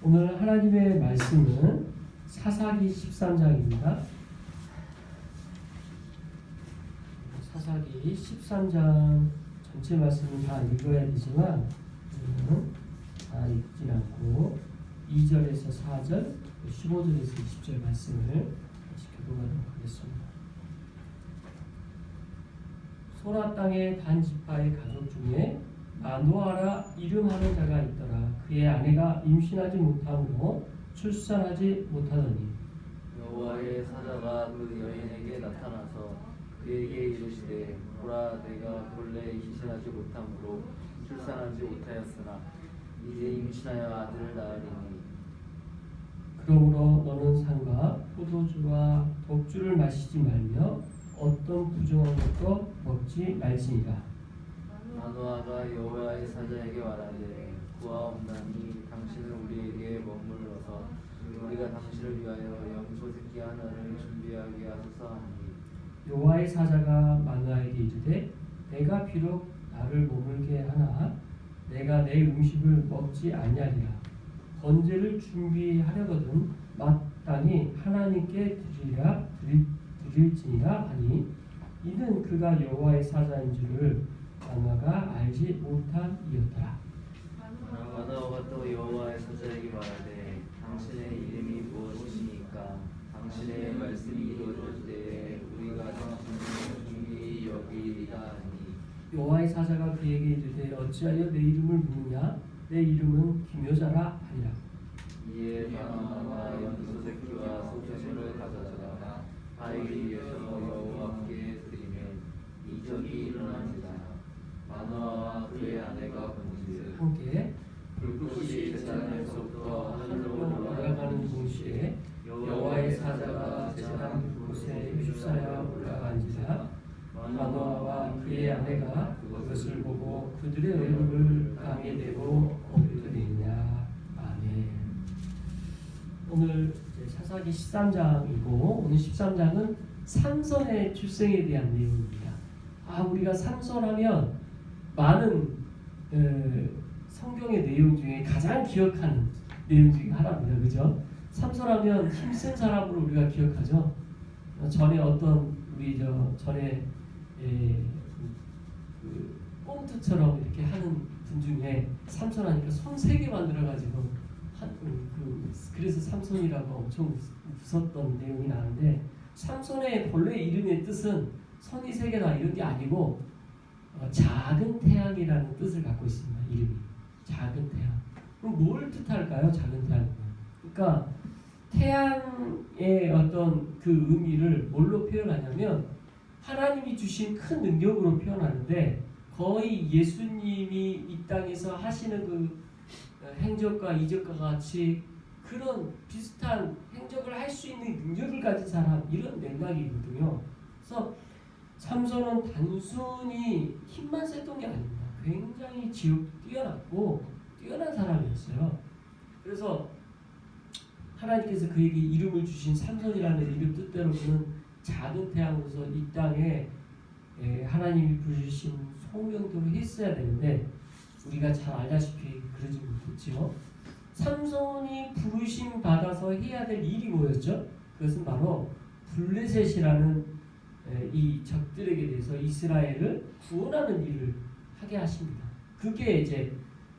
오늘 하나님의 말씀은 사사기 13장입니다. 사사기 13장 전체 말씀은 다 읽어야 되지만 우리는 다 읽진 않고 2절에서 4절, 15절에서 20절 말씀을 다시 교독하도록 하겠습니다. 소라 땅의 단 지파의 가족 중에 마노아라 이름하는 자가 있더라. 그의 아내가 임신하지 못함으로 출산하지 못하더니 여호와의 사자가 그 여인에게 나타나서 그에게 이르시되 보라 내가 본래 임신하지 못함으로 출산하지 못하였으나 이제 임신하여 아들을 낳으리니 그러므로 너는 상과 포도주와 독주를 마시지 말며 어떤 부정한 것도 먹지 말지니라. 마노아가 여호와의 사자에게 말하되 구하옵나니 당신은 우리에게 머물러서 우리가 당신을 위하여 염소 새끼 하나를 준비하게 하소서 하니 여호와의 사자가 마노아에게 이르되 내가 비록 나를 머물게 하나 내가 내 음식을 먹지 아니하리라. 번제를 준비하려거든 마땅히 하나님께 드릴지니라 하니 이는 그가 여호와의 사자인 줄을 마노아가 알지 못함이었더라. 마노아가 또 여호와의 사자에게 말하되 당신의 이름이 무엇이니까 당신의 말씀이 이루어질 때에 우리가 당신을 중히 여기리라 하니 여호와의 사자가 그에게 이르되 어찌하여 내 이름을 묻느냐 내 이름은 기묘자라 하니라. 이에 마노아가 염소 새끼와 소주를 가져다가 바위를 위에서 여호와께 드리면 이적이 일어나니라. 마노아와 그의 아내가 본즉 함께 불꽃이 제단에서부터 하늘로 올라가는 동시에 여호와의 사자가 제단 그곳에 휩싸여 올라간지라. 마노아와 그의 아내가 그것을 보고 그들의 얼굴을 땅에 대고 엎드리냐. 아멘. 오늘 사사기 13장이고 오늘 13장은 삼손의 출생에 대한 내용입니다. 우리가 삼손하면 많은 성경의 내용 중에 가장 기억하는 내용 중에 하나입니다. 그죠? 삼손하면 힘센 사람으로 우리가 기억하죠. 전에 어떤 우리 전에 그 꽁트처럼 이렇게 하는 분 중에 삼손하니까 손 3개 만들어가지고 그래서 삼손이라고 엄청 웃었던 내용이 나는데 삼손의 본래 이름의 뜻은 손이 3개다 이런 게 아니고 작은 태양이라는 뜻을 갖고 있습니다. 이름이 작은 태양. 그럼 뭘 뜻할까요? 작은 태양. 그러니까 태양의 어떤 그 의미를 뭘로 표현하냐면 하나님이 주신 큰 능력으로 표현하는데 거의 예수님이 이 땅에서 하시는 그 행적과 이적과 같이 그런 비슷한 행적을 할 수 있는 능력을 가진 사람 이런 맥락이거든요. 그래서 삼손은 단순히 힘만 셌던 게 아닙니다. 굉장히 지옥도 뛰어났고 뛰어난 사람이었어요. 그래서 하나님께서 그에게 이름을 주신 삼손이라는 이름 뜻대로 그는 작은 태양으로서 이 땅에 하나님이 부르신 소명도를 했어야 되는데 우리가 잘 알다시피 그러지 못했죠. 삼손이 부르심 받아서 해야 될 일이 뭐였죠? 그것은 바로 블레셋이라는 이 적들에게 대해서 이스라엘을 구원하는 일을 하게 하십니다. 그게 이제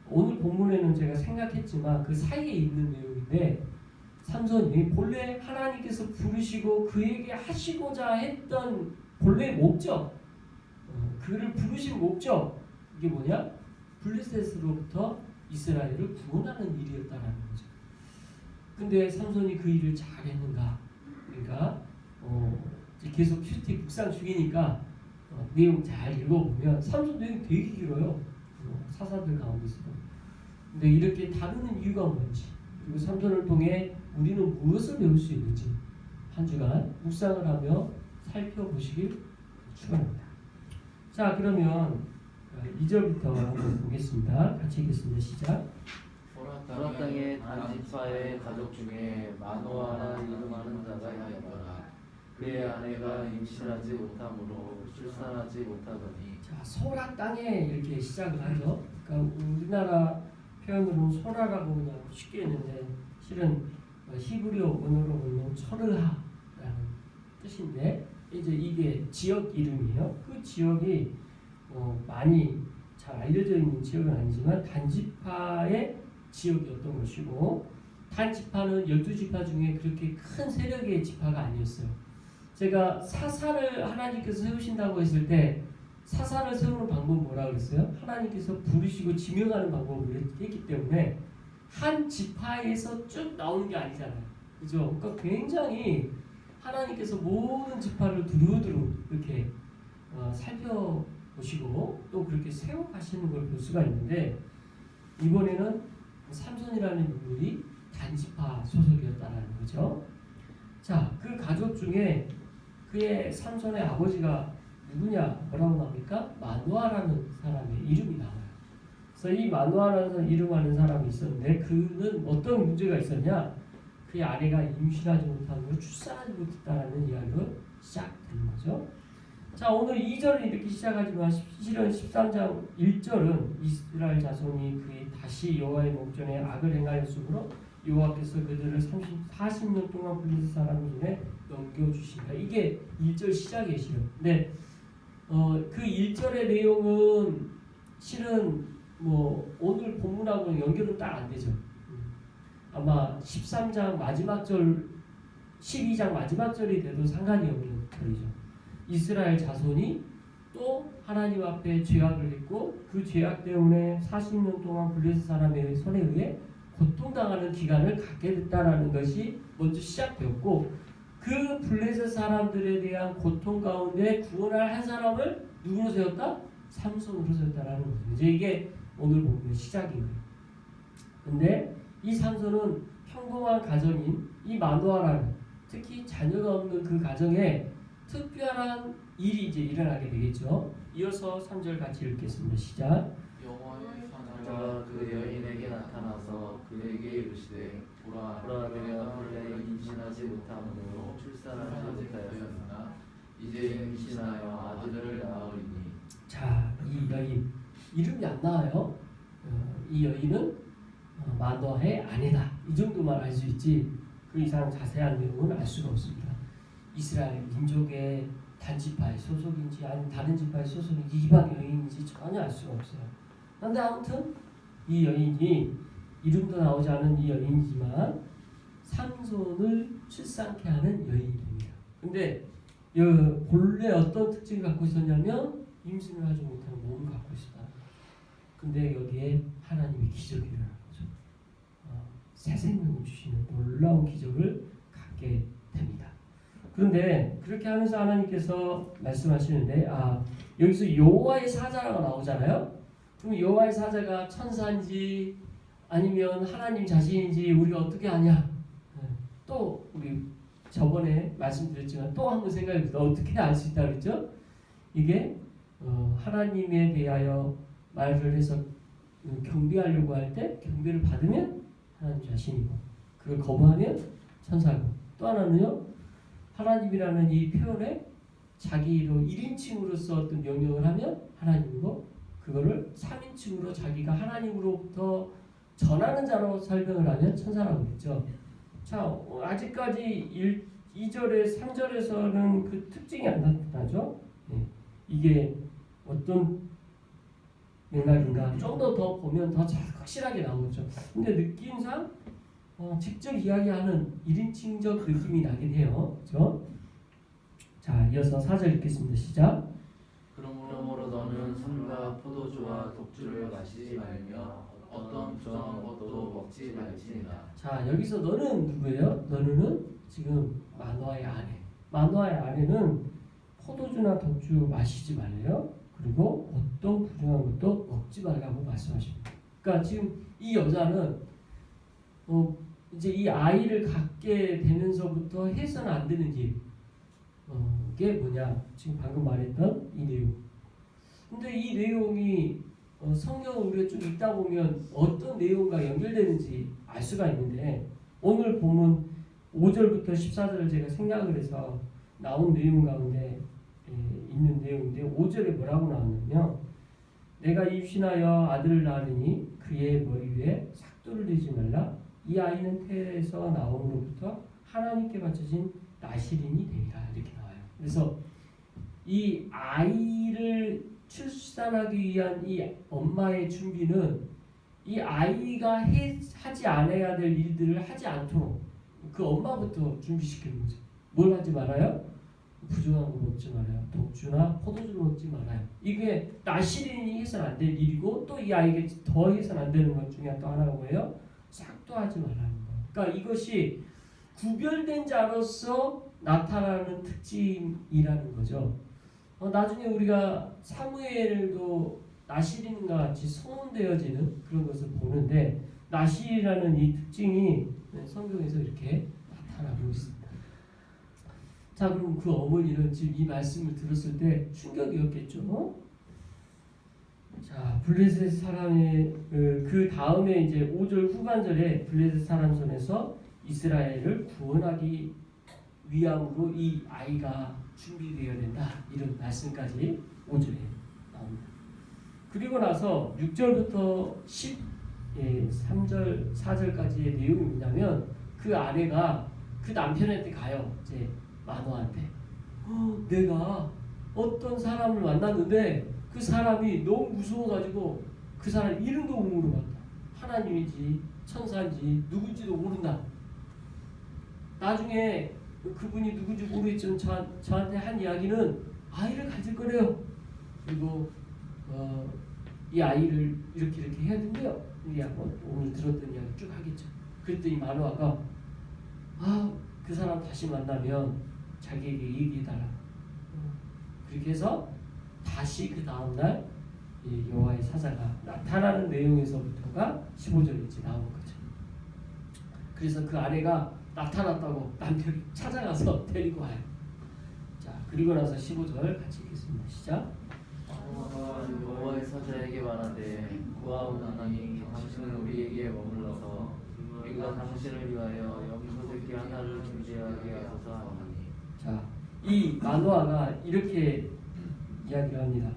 오늘 본문에는 제가 생각했지만 그 사이에 있는 내용인데 삼손이 본래 하나님께서 부르시고 그에게 하시고자 했던 본래 목적, 그를 부르신 목적 이게 뭐냐? 블레셋으로부터 이스라엘을 구원하는 일이었다라는 거죠. 근데 삼손이 그 일을 잘했는가? 그러니까 계속 큐티 묵상 중이니까 내용 잘 읽어보면 삼손 내용 되게 길어요. 사사들 가운데서도. 근데 이렇게 다루는 이유가 뭔지 그리고 삼손을 통해 우리는 무엇을 배울 수 있는지 한 주간 묵상을 하며 살펴보시길 축원합니다. 자, 그러면 2절부터 한번 보겠습니다. 같이 읽겠습니다. 시작. 보라 땅의 단지파의 가족 중에 마노아라 이름하는 자가 있더라. 그의 아내가 임신하지 못함으로 출산하지 못하더니 자, 소라 땅에 이렇게 시작을 하죠. 그러니까 우리나라 표현으로는 소라라고 그냥 쉽게 했는데 실은 히브리어 원어로 보면 초르하라는 뜻인데 이제 이게 지역 이름이에요. 그 지역이 많이 잘 알려져 있는 지역은 아니지만 단지파의 지역이었던 것이고 단지파는 12지파 중에 그렇게 큰 세력의 지파가 아니었어요. 제가 사사를 하나님께서 세우신다고 했을 때 사사를 세우는 방법은 뭐라 그랬어요? 하나님께서 부르시고 지명하는 방법을 했기 때문에 한 지파에서 쭉 나오는 게 아니잖아요. 그죠? 그러니까 굉장히 하나님께서 모든 지파를 두루두루 이렇게 살펴보시고 또 그렇게 세워가시는 걸 볼 수가 있는데 이번에는 삼손이라는 인물이 단지파 소속이었다는 거죠. 자, 그 가족 중에 그의 삼손의 아버지가 누구냐? 뭐라고 나옵니까? 마노아라는 사람의 이름이 나와요. 그래서 이 마노아라는 이름하는 사람이 있었는데 그는 어떤 문제가 있었냐? 그의 아내가 임신하지 못하고 출산하지 못했다라는 이야기로 시작되는 거죠. 자, 오늘 2절은 이렇게 시작하지만 실은 13장 1절은 이스라엘 자손이 그의 다시 여호와의 목전에 악을 행하였으므로 여호와께서 그들을 40년 동안 블레셋 사람 중에 넘겨주신다. 이게 1절 시작이에요. 실은. 근데 그 1절의 내용은 실은 뭐 오늘 본문하고는 연결은 딱 안 되죠. 아마 13장 마지막 절, 12장 마지막 절이 돼도 상관이 없는 절이죠. 이스라엘 자손이 또 하나님 앞에 죄악을 했고 그 죄악 때문에 40년 동안 블레셋 사람의 손에 의해 고통당하는 기간을 갖게 됐다라는 것이 먼저 시작되었고 그 블레셋 사람들에 대한 고통 가운데 구원할 한 사람을 누구로 세웠다? 삼손으로 세웠다라는 거죠. 이제 이게 오늘 보면 시작이에요. 근데 이 삼손은 평범한 가정인 이 마노아라는 특히 자녀가 없는 그 가정에 특별한 일이 이제 일어나게 되겠죠. 이어서 3절 같이 읽겠습니다. 시작. 여호와의 사자가 그 여인에게 나타나서 그에게 이르시되 보라 내가 본래 임신하지 못함으로 출산하지 못하였으나 이제 임신하여 아들을 낳으리니. 자, 이 여인 이름이 안 나와요. 이 여인은 마노아의 아내다. 이 정도만 알 수 있지 그 이상 자세한 내용은 알 수가 없습니다. 이스라엘 민족의 단지파의 소속인지 아니면 다른 지파의 소속인지 이방 여인인지 전혀 알 수가 없어요. 그런데 아무튼 이 여인이 이름도 나오지 않은 이 여인이지만 삼손을 출산케 하는 여인입니다. 근데 본래 어떤 특징을 갖고 있었냐면 임신을 하지 못하는 몸을 갖고 있었다. 근데 여기에 하나님의 기적이 일어나는 거죠. 새 생명을 주시는 놀라운 기적을 갖게 됩니다. 그런데 그렇게 하면서 하나님께서 말씀하시는데 여기서 여호와의 사자라고 나오잖아요. 그럼 여호와의 사자가 천사인지 아니면 하나님 자신인지 우리가 어떻게 아냐? 또 우리 저번에 말씀드렸지만 또 한 번 생각해보세요. 어떻게 알 수 있다 그랬죠? 이게 하나님에 대하여 말을 해서 경배하려고 할 때 경배를 받으면 하나님 자신이고 그걸 거부하면 천사고 또 하나는요 하나님이라는 이 표현에 자기로 1인칭으로서 어떤 명령을 하면 하나님이고 그거를 3인칭으로 자기가 하나님으로부터 전하는 자로 설명을 하면 천사라고 했죠. 자, 아직까지 2절에 3절에서는 그 특징이 안 나타나죠. 이게 어떤 맥락인가 좀 더 보면 더 확실하게 나오죠. 근데 느낌상 직접 이야기하는 1인칭적 느낌이 나긴 해요. 그렇죠? 자, 이어서 4절 읽겠습니다. 시작. 그러므로 너는 술과 포도주와 독주를 마시지 말며 어떤 부정한 것도 먹지 말지니라. 자, 여기서 너는 누구예요? 너는 지금 마노아의 아내. 마노아의 아내는 포도주나 독주 마시지 말래요. 그리고 어떤 부정한 것도 먹지 말라고 말씀하십니다. 그러니까 지금 이 여자는 이제 이 아이를 갖게 되면서부터 해서는 안 되는 일. 이게 뭐냐? 지금 방금 말했던 이 내용. 근데 이 내용이 성경을 우리가 쭉 읽다 보면 어떤 내용과 연결되는지 알 수가 있는데 오늘 보면 5절부터 14절을 제가 생각을 해서 나온 내용 가운데 있는 내용인데 5절에 뭐라고 나왔냐면 내가 임신하여 아들을 낳으니 그의 머리 위에 삭도를 대지 말라. 이 아이는 태에서 나옴으로부터 하나님께 바쳐진 나실인이 되리라. 이렇게 나와요. 그래서 이 아이를 출산하기 위한 이 엄마의 준비는 이 아이가 하지 않아야 될 일들을 하지 않도록 그 엄마부터 준비시키는 거죠. 뭘 하지 말아요? 부정한 거 먹지 말아요. 독주나 포도주를 먹지 말아요. 이게 나실인이 해서는 안 될 일이고 또 이 아이에게 더 해서는 안 되는 것 중에 또 하나가 뭐예요? 삭도하지 말라는 거. 그러니까 이것이 구별된 자로서 나타나는 특징이라는 거죠. 나중에 우리가 사무엘도 나실인과 같이 소문되어지는 그런 것을 보는데 나실이라는 이 특징이 성경에서 이렇게 나타나고 있습니다. 자, 그럼 그 어머니는 지금 이 말씀을 들었을 때 충격이었겠죠. 자, 블레셋 사람의 그 다음에 이제 5절 후반절에 블레셋 사람 손에서 이스라엘을 구원하기 위함으로 이 아이가 준비되어야 된다. 이런 말씀까지 5절에 나옵니다. 그리고 나서 6절부터 3절, 4절까지의 내용이 뭐냐면 그 아내가 그 남편한테 가요. 이제 마노아한테. 내가 어떤 사람을 만났는데 그 사람이 너무 무서워가지고 그 사람 이름도 못 물어봤다. 하나님인지 천사인지 누군지도 모른다. 나중에 그분이 누군지 모르겠지만 저한테 한 이야기는 아이를 가질 거래요. 그리고 이 아이를 이렇게 해야 된대요. 이 한번 오늘 들었던 이야기 쭉 하겠죠. 그랬더니 마노아가 그 사람 다시 만나면 자기에게 얘기해달라. 그렇게 해서 다시 그 다음날 여호와의 사자가 나타나는 내용에서부터가 15절에 이제 나온 거죠. 그래서 그 아내가 나타났다고 남편이 찾아가서 데리고 와요. 자, 그리고 나서 15절 같이 읽겠습니다. 시작. 여호와의 사자에게 말하되 구하옵 하나님 당신은 우리에게 머물러서 우리가 당신을 위하여 염소 새끼 하나를 준비하게 하소서 하나니. 자, 이 마노아가 이렇게 이야기를 합니다.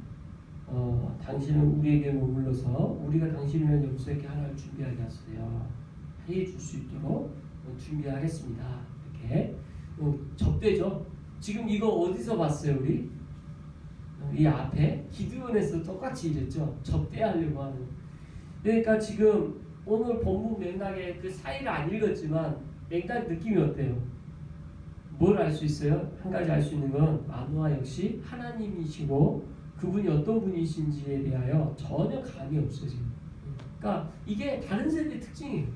당신은 우리에게 머물러서 우리가 당신을 위한 염소 새끼 하나를 준비하게 하소서 해줄 수 있도록 준비하겠습니다. 이렇게 접대죠. 지금 이거 어디서 봤어요, 우리? 이 앞에 기드온에서 똑같이 이랬죠. 접대하려고 하는. 그러니까 지금 오늘 본문 맥락에 그 사이를 안 읽었지만 맥락 느낌이 어때요? 뭘 알 수 있어요? 한 가지 알 수 있는 건 마노아 역시 하나님이시고 그분이 어떤 분이신지에 대하여 전혀 감이 없어요. 지금. 그러니까 이게 다른 세대의 특징이에요.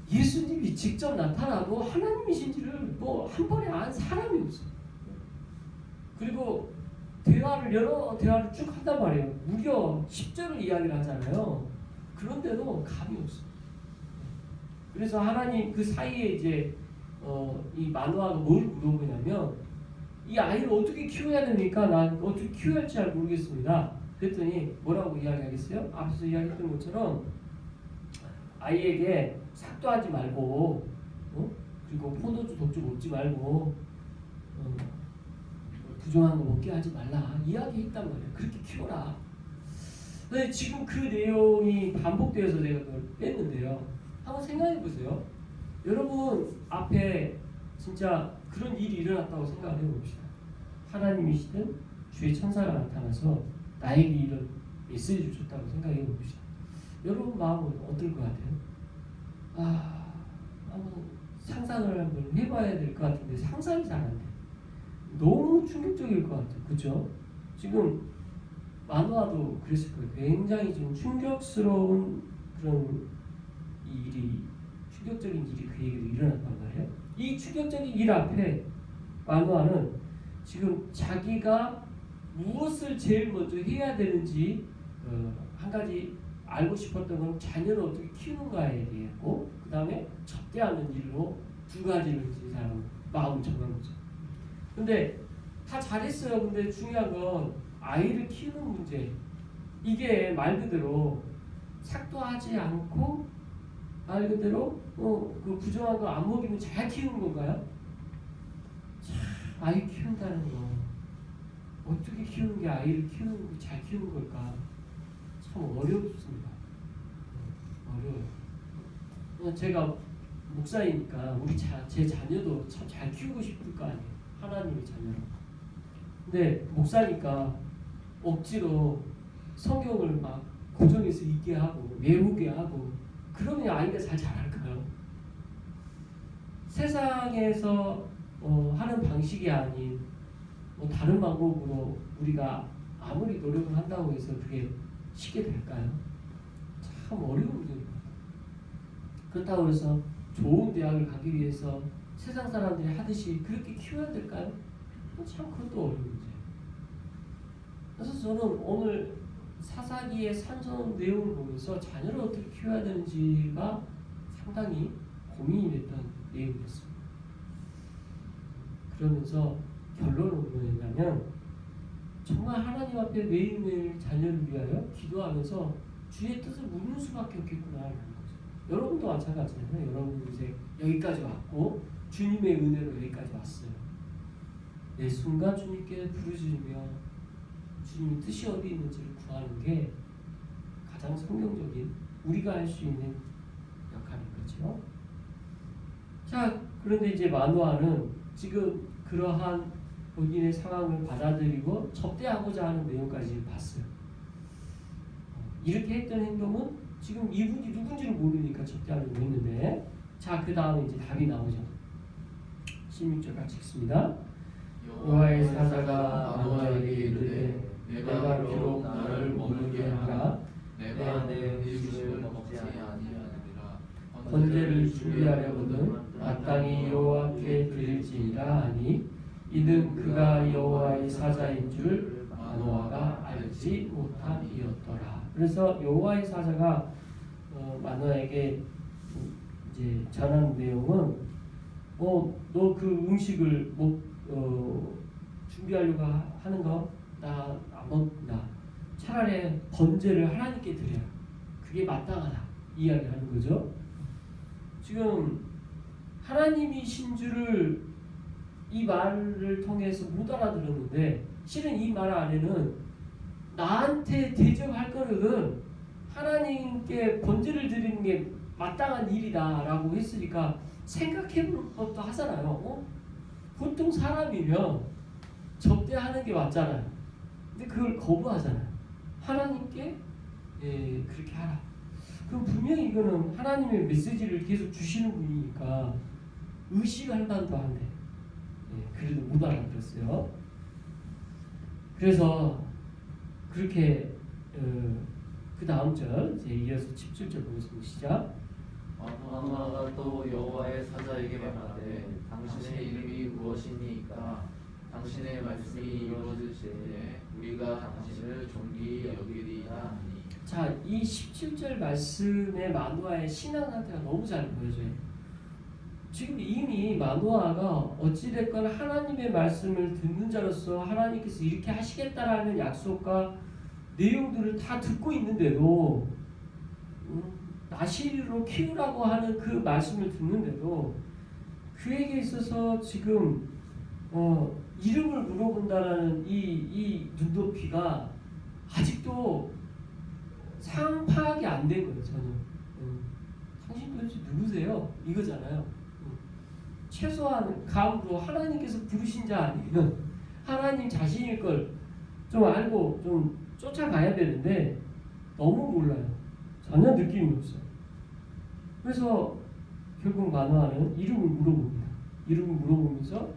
예수님이 직접 나타나도 하나님이신지를 뭐 한 번에 안 사람이 없어요. 그리고 여러 대화를 쭉 한단 말이에요. 무려 10절을 이야기를 하잖아요. 그런데도 감이 없어요. 그래서 하나님 그 사이에 이제 이 마노아가 뭘 물어보냐면 이 아이를 어떻게 키워야 됩니까? 난 어떻게 키워야 할지 잘 모르겠습니다. 그랬더니 뭐라고 이야기하겠어요? 앞서 이야기했던 것처럼 아이에게 삭도하지 말고 그리고 포도주 독주 먹지 말고 부정한 거 먹게 하지 말라 이야기했단 말이에요. 그렇게 키워라. 근데 지금 그 내용이 반복되어서 제가 그걸 뺐는데요. 한번 생각해 보세요. 여러분 앞에 진짜 그런 일이 일어났다고 생각을 해봅시다. 하나님이시든 주의 천사가 나타나서 나에게 이런 메시지를 줬다고 생각해 봅시다. 여러분 마음은 어떨 것 같아요? 한번 상상을 한번 해봐야 될 것 같은데 상상이 잘 안 돼. 너무 충격적일 것 같아요. 그렇죠? 지금 마노아도 그랬을 거예요. 굉장히 지금 충격스러운 그런 충격적인 일이 그에게도 일어났단 말이에요. 이 충격적인 일 앞에 마노아는 지금 자기가 무엇을 제일 먼저 해야 되는지 한 가지 알고 싶었던 건 자녀를 어떻게 키우는가에 대했고 그 다음에 접대하는 일로 두 가지를 이 사람은 마음을 정한 거죠. 근데 다 잘했어요. 근데 중요한 건 아이를 키우는 문제. 이게 말 그대로 삭도하지 않고 말 그대로 그 부정한 거 안 먹이면 잘 키우는 건가요? 아이 키운다는 거 어떻게 키우는 게 아이를 키우는 게 잘 키우는 걸까? 참 어렵습니다. 어려워요. 제가 목사이니까 제 자녀도 참 잘 키우고 싶을 거 아니에요. 하나님의 자녀로. 근데 목사니까 억지로 성경을 막 고정해서 읽게 하고 외우게 하고 그러면 아이가 잘 자랄까요? 세상에서 하는 방식이 아닌 다른 방법으로 우리가 아무리 노력을 한다고 해서 그게 쉽게 될까요? 참 어려운 문제입니다. 그렇다고 해서 좋은 대학을 가기 위해서 세상 사람들이 하듯이 그렇게 키워야 될까요? 참 그것도 어려운 문제예요. 그래서 저는 오늘 사사기의 산전 내용을 보면서 자녀를 어떻게 키워야 되는지가 상당히 고민이 됐던 내용이었습니다. 그러면서 결론은 뭐였냐면 정말 하나님 앞에 매일매일 자녀를 위하여 기도하면서 주의 뜻을 묻는 수밖에 없겠구나라는 거죠. 여러분도 마찬가지잖아요. 여러분 이제 여기까지 왔고 주님의 은혜로 여기까지 왔어요. 내 순간 주님께 부르짖으며 주님의 뜻이 어디 있는지를 구하는 게 가장 성경적인 우리가 할 수 있는 역할인 거죠. 자, 그런데 이제 마노아는 지금 그러한 본인의 상황을 받아들이고 접대하고자 하는 내용까지 봤어요. 이렇게 했던 행동은 지금 이분이 누군지를 모르니까 접대하려고 했는데, 자, 그 다음에 이제 답이 나오죠. 16절 같이 읽습니다. 여호와의 사자가 마노아에게 이르되 내가 비록 나를 머물게 하라 내가 내 음식을 먹지 아니하리라. 번제를 준비하려거든 마땅히 여호와께 드릴지니라 하니 이는 그가 여호와의 사자인 줄 마노아가 알지 못함이었더라. 그래서 여호와의 사자가 마노아에게 이제 전한 내용은 너 그 음식을 준비하려고 하는 거 나 안 먹는다. 차라리 번제를 하나님께 드려라. 그게 마땅하다. 이야기하는 거죠. 지금 하나님이신 줄을 이 말을 통해서 못 알아들었는데 실은 이 말 안에는 나한테 대접할 거는 하나님께 번제를 드리는 게 마땅한 일이다라고 했으니까 생각해볼 것도 하잖아요. 보통 사람이면 접대하는 게 맞잖아요. 근데 그걸 거부하잖아요. 하나님께 그렇게 하라. 그럼 분명히 이거는 하나님의 메시지를 계속 주시는 분이니까 의식할 만도 한데 그래도 못 알아들었어요. 그래서 그렇게 그 다음 절 이제 이어서 17절 보겠습니다. 시작. 마노아가 또 여호와의 사자에게 말하되 당신의 이름이 무엇이니까 당신의 말씀이 이루어질 때에 우리가 당신을 존귀히 여기리이다 하니. 자, 이 17절 말씀의 마노아의 신앙 상태가 너무 잘 보여져요. 지금 이미 마노아가 어찌됐건 하나님의 말씀을 듣는 자로서 하나님께서 이렇게 하시겠다라는 약속과 내용들을 다 듣고 있는데도 나시리로 키우라고 하는 그 말씀을 듣는데도 그에게 있어서 지금 이름을 물어본다라는 이 눈높이가 아직도 상황 파악이 안 된 거예요. 전혀. 당신 도대체 누구세요? 이거잖아요. 최소한 감으로 하나님께서 부르신 자 아니면 하나님 자신일 걸 좀 알고 좀 쫓아가야 되는데 너무 몰라요. 전혀 느낌이 없어요. 그래서 결국 마노아는 이름을 물어봅니다. 이름을 물어보면서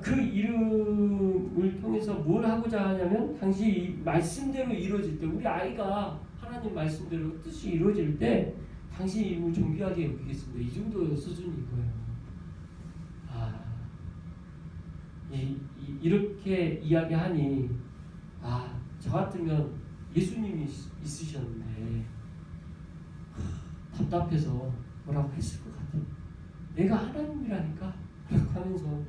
그 이름을 통해서 뭘 하고자 하냐면 당시 이 말씀대로 이루어질 때 우리 아이가 하나님 말씀대로 뜻이 이루어질 때 당신 이름을 존귀하게 여기겠습니다. 이 정도 수준인 거예요. 이렇게 이야기하니 저 같으면 예수님이 있으셨는데 답답해서 뭐라고 했을 것 같아요. 내가 하나님이라니까 하면서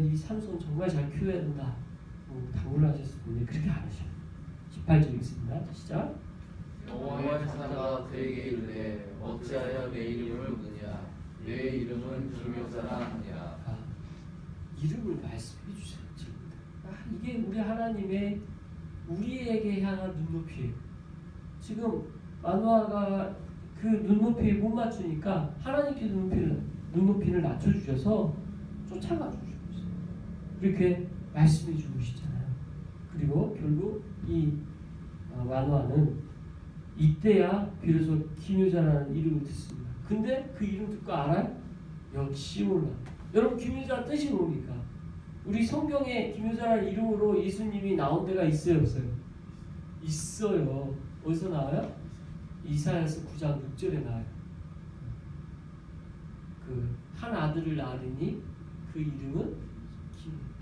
이 삼손 정말 잘 키워야 된다. 당부를 하셨을 텐데 그렇게 안 하셔요. 18절 읽습니다. 시작. 여호와의 사자가 그에게 이르되 어찌하여 내 이름을 묻느냐 내 이름은 기묘자라 하니라. 이름을 말씀해 주세요. 지금. 이게 우리 하나님의 우리에게 향한 눈높이에요. 지금 마누아가 그 눈높이에 못 맞추니까 하나님께 눈높이를 낮춰주셔서 쫓아가 주시고 있어요. 그렇게 말씀해 주고 계시잖아요. 그리고 결국 이 마누아는 이때야 비로소 기묘자라는 이름을 듣습니다. 근데 그 이름 듣고 알아요? 역시 몰라. 여러분 기묘자 뜻이 뭡니까? 우리 성경에 기묘자라는 이름으로 예수님이 나온 데가 있어요, 없어요? 있어요. 어디서 나와요? 이사야서 9장 6절에 나와요. 그 한 아들을 낳으니 그 이름은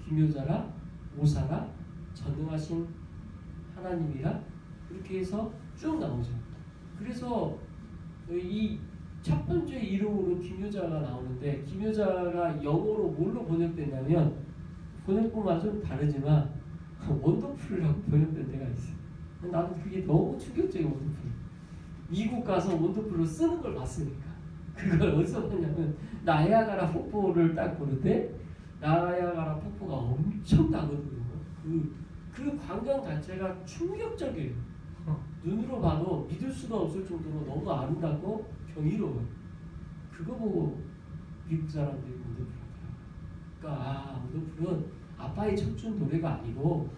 기묘자라, 모사라, 전능하신 하나님이라, 이렇게 해서 쭉 나오죠. 그래서 이 첫 번째 이름으로 기묘자가 나오는데, 기묘자가 영어로 뭘로 번역됐냐면, 번역본만 좀 다르지만 원더풀이라고 번역된 데가 있어요. 나는 그게 너무 충격적인 원더풀. 미국 가서 원더풀로 쓰는 걸 봤으니까. 그걸 어디서 봤냐면 나야가라 폭포를 딱 보는데 나야가라 폭포가 엄청나거든요. 그 광경 자체가 충격적이에요. 눈으로 봐도 믿을 수가 없을 정도로 너무 아름답고 경이로워요. 그거 보고 미국 사람들이 원더풀 하더라고요. 그러니까 원더풀은 아빠의 춤춘 노래가 아니고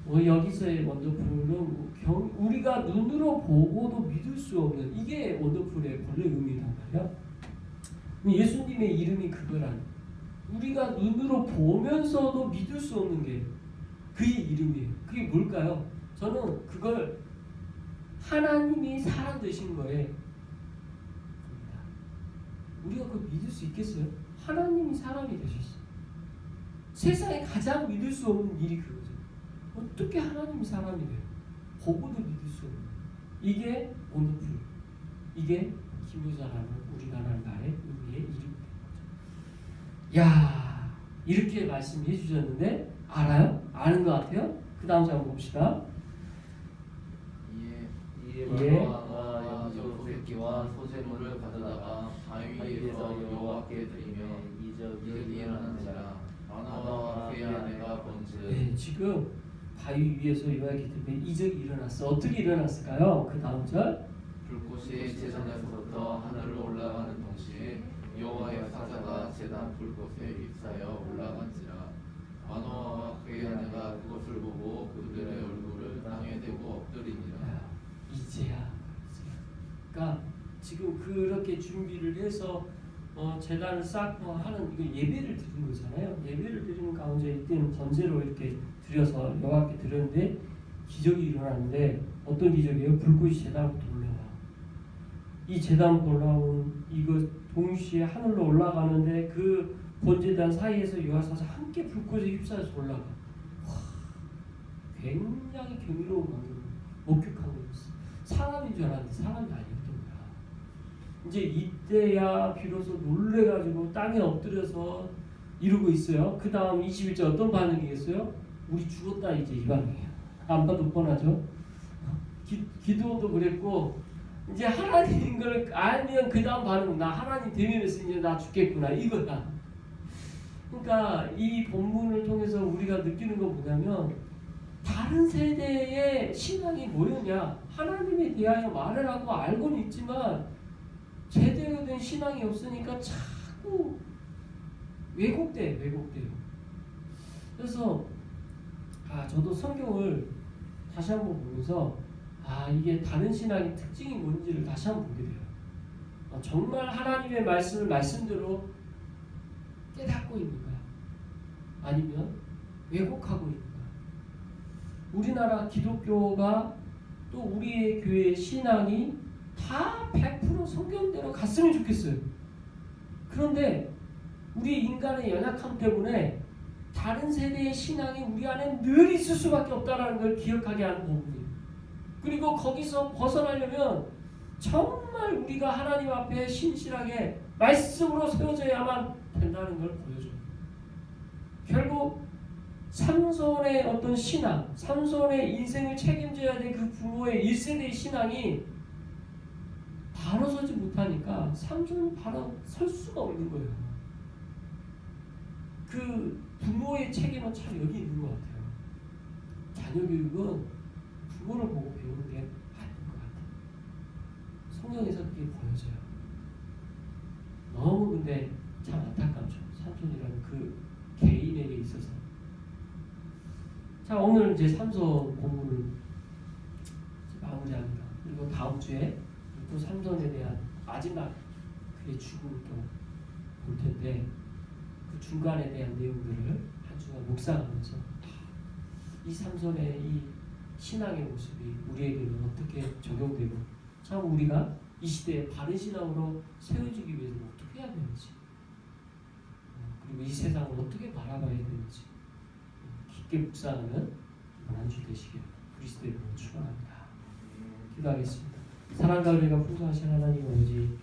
여기서의 원더풀은 우리가 눈으로 보고도 믿을 수 없는, 이게 원더풀의 본래 의미란 말이야. 예수님의 이름이 그거라는, 우리가 눈으로 보면서도 믿을 수 없는 게 그의 이름이에요. 그게 뭘까요? 저는 그걸 하나님이 사람 되신 거에 우리가 그걸 믿을 수 있겠어요? 하나님이 사람이 되셨어요. 세상에 가장 믿을 수 없는 일이 그거죠. 어떻게 하나님이 사람이 돼요? 보고도 믿을 수 없는. 이게 원더풀, 이게 기묘자라는 우리나라 나라의 의미의 이름이 된 거죠. 야, 이렇게 말씀해 주셨는데 알아요? 아는 것 같아요? 그 다음 장 봅시다. 이에 마누아가 염소새끼와 소제물을 가져다가 바위 위에서 여호와께 드리며 이적이 일어나는지라. 마누아와 그의 아내가 본즉. 네, 지금 바위 위에서 여호와께 드리며 이적이 일어났어. 어떻게 일어났을까요? 그 다음 절. 불꽃이 제단에서부터 하늘로 올라가는 동시에 여호와의 사자가 제단 불꽃에 휩싸여 올라간지라. 마노아와 그의 아내가 그것을 보고 그들의 얼굴을 땅에 대고 엎드리니라. 이제야. 그러니까 지금 그렇게 준비를 해서 제단을 쌓고 하는 이거 예배를 드리는 거잖아요. 예배를 드리는 가운데 이때는 번제로 이렇게 드려서 여호와께 드렸는데 기적이 일어나는데, 어떤 기적이에요? 불꽃이 제단부터 올라와. 이 제단부터 올라온 이거 동시에 하늘로 올라가는데 그 번제단 사이에서 여호와 사자 함께 불꽃에 휩싸여서 올라가. 굉장히 경이로운 광경을 목격하고 있었어. 사람인 줄 알았는데 사람이 아니었던 거야. 이제 이때야 비로소 놀래가지고 땅에 엎드려서 이러고 있어요. 그 다음 21절 어떤 반응이겠어요? 우리 죽었다 이제 이 반응이에요. 안 봐도 뻔하죠. 기도도 그랬고, 이제 하나님인 걸 알면 그 다음 반응은 나 하나님 대면에서 이제 나 죽겠구나 이거다. 그러니까 이 본문을 통해서 우리가 느끼는 건 뭐냐면, 다른 세대의 신앙이 뭐였냐, 하나님에 대하여 말을 하고 알고는 있지만 제대로 된 신앙이 없으니까 자꾸 왜곡돼요. 그래서 저도 성경을 다시 한번 보면서 이게 다른 신앙의 특징이 뭔지를 다시 한번 보게 돼요. 정말 하나님의 말씀을 말씀대로 깨닫고 있는 거야, 아니면 왜곡하고 있는 거야. 우리나라 기독교가 또 우리의 교회의 신앙이 다 100% 성경대로 갔으면 좋겠어요. 그런데 우리 인간의 연약함 때문에 다른 세대의 신앙이 우리 안에 늘 있을 수밖에 없다는 걸 기억하게 하는 부분이에요. 그리고 거기서 벗어나려면 정말 우리가 하나님 앞에 신실하게 말씀으로 세워져야만 된다는 걸 보여줘요. 결국 삼손의 어떤 신앙, 삼손의 인생을 책임져야 될 그 부모의 1세대의 신앙이 바로 서지 못하니까 삼손이 바로 설 수가 없는 거예요. 그 부모의 책임은 참 여기 있는 것 같아요. 자녀 교육은 부모를 보고 배우는 게 성경에서 그게 보여져요. 너무 근데 참 안타깝죠. 삼손이라는 그 개인에게 있어서. 자, 오늘 이제 삼손 공부를 이제 마무리합니다. 그리고 다음 주에 또 삼손에 대한 마지막 그의 죽음을 또 볼 텐데 그 중간에 대한 내용들을 한 주간 묵상하면서 이 삼손의 이 신앙의 모습이 우리에게는 어떻게 적용되고 참 우리가 이 시대에 바른 신앙으로 세워지기 위해서는 어떻게 해야 되는지 그리고 이 세상을 어떻게 바라봐야 되는지 깊게 묵상하는 이번 한 주 되시길 그리스도의 이름으로 축원합니다. 기도하겠습니다. 사랑과 은혜가 풍성하신 하나님 아버지